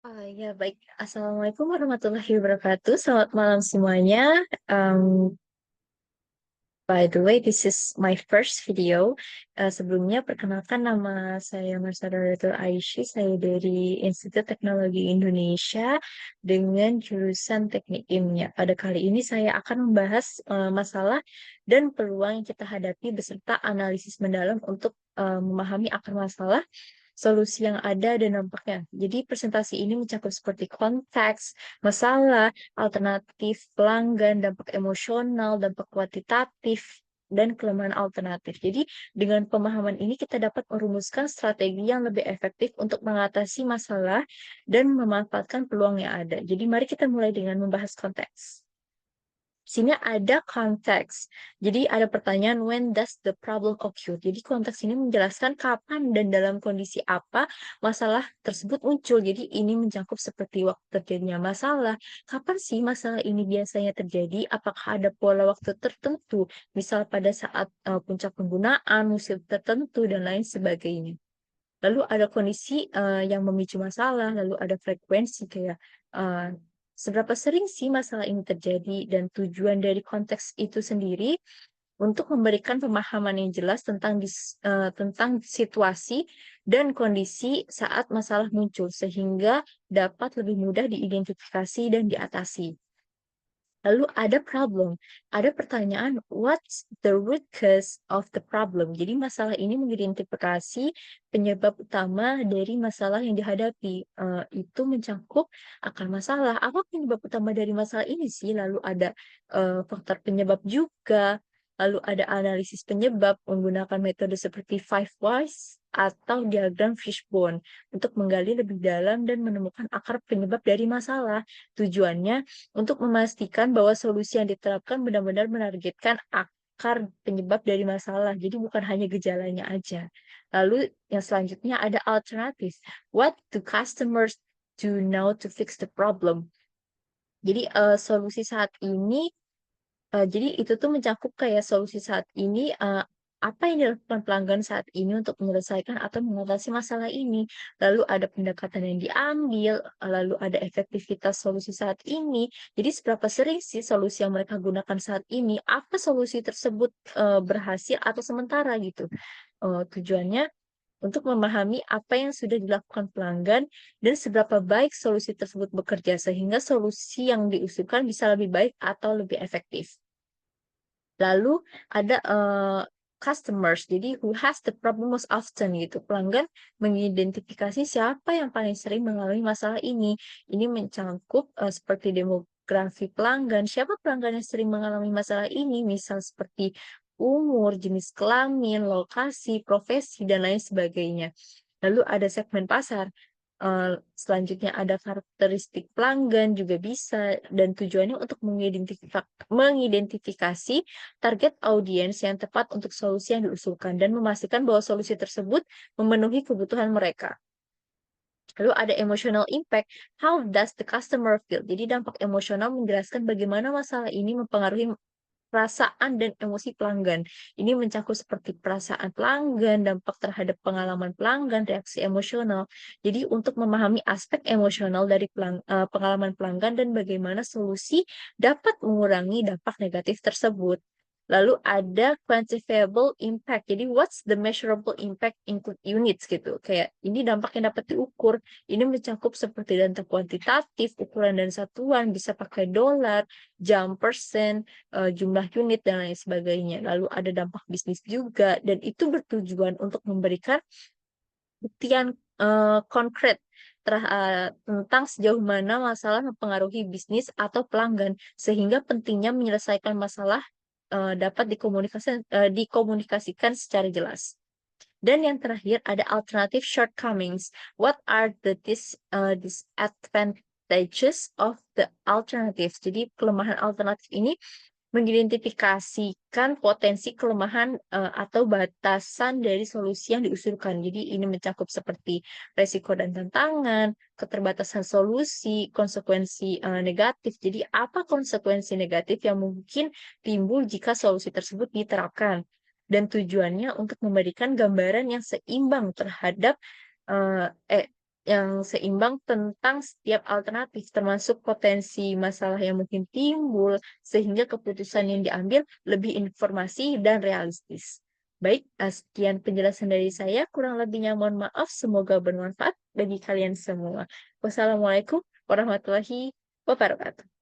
Ya baik. Assalamualaikum warahmatullahi wabarakatuh. Selamat malam semuanya. Um, by the way, this is my first video. Sebelumnya, perkenalkan nama saya Marsadatul Aisyah. Saya dari Institut Teknologi Indonesia dengan jurusan Teknik Kimia. Pada kali ini saya akan membahas masalah dan peluang yang kita hadapi beserta analisis mendalam untuk memahami akar masalah, solusi yang ada dan dampaknya. Jadi presentasi ini mencakup seperti konteks, masalah, alternatif pelanggan, dampak emosional, dampak kuantitatif, dan kelemahan alternatif. Jadi dengan pemahaman ini kita dapat merumuskan strategi yang lebih efektif untuk mengatasi masalah dan memanfaatkan peluang yang ada. Jadi mari kita mulai dengan membahas konteks. Sini ada konteks. Jadi ada pertanyaan when does the problem occur. Jadi konteks ini menjelaskan kapan dan dalam kondisi apa masalah tersebut muncul. Jadi ini mencakup seperti waktu terjadinya masalah. Kapan sih masalah ini biasanya terjadi? Apakah ada pola waktu tertentu? Misal pada saat puncak penggunaan, musim tertentu dan lain sebagainya. Lalu ada kondisi yang memicu masalah, lalu ada frekuensi kayak eh, seberapa sering sih masalah ini terjadi dan tujuan dari konteks itu sendiri untuk memberikan pemahaman yang jelas tentang situasi dan kondisi saat masalah muncul sehingga dapat lebih mudah diidentifikasi dan diatasi. Lalu ada problem, ada pertanyaan, what's the root cause of the problem? Jadi masalah ini mengidentifikasi penyebab utama dari masalah yang dihadapi. Itu mencakup akar masalah. Apa penyebab utama dari masalah ini sih? Lalu ada faktor penyebab juga. Lalu ada analisis penyebab menggunakan metode seperti Five Whys atau diagram fishbone untuk menggali lebih dalam dan menemukan akar penyebab dari masalah. Tujuannya untuk memastikan bahwa solusi yang diterapkan benar-benar menargetkan akar penyebab dari masalah. Jadi bukan hanya gejalanya aja. Lalu yang selanjutnya ada alternatif. What do customers do now to fix the problem? Jadi solusi saat ini jadi itu tuh mencakup kayak solusi saat ini, apa yang dilakukan pelanggan saat ini untuk menyelesaikan atau mengatasi masalah ini. Lalu ada pendekatan yang diambil, lalu ada efektivitas solusi saat ini. Jadi seberapa sering sih solusi yang mereka gunakan saat ini, apa solusi tersebut berhasil atau sementara gitu. Tujuannya untuk memahami apa yang sudah dilakukan pelanggan dan seberapa baik solusi tersebut bekerja sehingga solusi yang diusulkan bisa lebih baik atau lebih efektif. Lalu ada customers, jadi who has the problem most often gitu. Pelanggan mengidentifikasi siapa yang paling sering mengalami masalah ini. Ini mencakup seperti demografi pelanggan, siapa pelanggan yang sering mengalami masalah ini, misal seperti umur, jenis kelamin, lokasi, profesi, dan lain sebagainya. Lalu ada segmen pasar. Selanjutnya ada karakteristik pelanggan juga bisa dan tujuannya untuk mengidentifikasi target audiens yang tepat untuk solusi yang diusulkan dan memastikan bahwa solusi tersebut memenuhi kebutuhan mereka. Lalu ada emotional impact. How does the customer feel? Jadi dampak emosional menjelaskan bagaimana masalah ini mempengaruhi perasaan dan emosi pelanggan. Ini mencakup seperti perasaan pelanggan, dampak terhadap pengalaman pelanggan, reaksi emosional. Jadi untuk memahami aspek emosional dari pengalaman pelanggan dan bagaimana solusi dapat mengurangi dampak negatif tersebut. Lalu ada quantifiable impact. Jadi what's the measurable impact include units gitu. Kayak ini dampak yang dapat diukur. Ini mencakup seperti data kuantitatif, ukuran dan satuan, bisa pakai dolar, jam, persen, jumlah unit dan lain sebagainya. Lalu ada dampak bisnis juga dan itu bertujuan untuk memberikan buktian konkret tentang sejauh mana masalah mempengaruhi bisnis atau pelanggan sehingga pentingnya menyelesaikan masalah dapat dikomunikasikan secara jelas. Dan yang terakhir ada alternative shortcomings. What are the disadvantages of the alternatives? Jadi kelemahan alternatif ini mengidentifikasikan potensi kelemahan atau batasan dari solusi yang diusulkan. Jadi ini mencakup seperti resiko dan tantangan, keterbatasan solusi, konsekuensi negatif. Jadi apa konsekuensi negatif yang mungkin timbul jika solusi tersebut diterapkan? Dan tujuannya untuk memberikan gambaran yang seimbang terhadap yang seimbang tentang setiap alternatif, termasuk potensi masalah yang mungkin timbul, sehingga keputusan yang diambil lebih informasi dan realistis. Baik, sekian penjelasan dari saya. Kurang lebihnya mohon maaf. Semoga bermanfaat bagi kalian semua. Wassalamualaikum warahmatullahi wabarakatuh.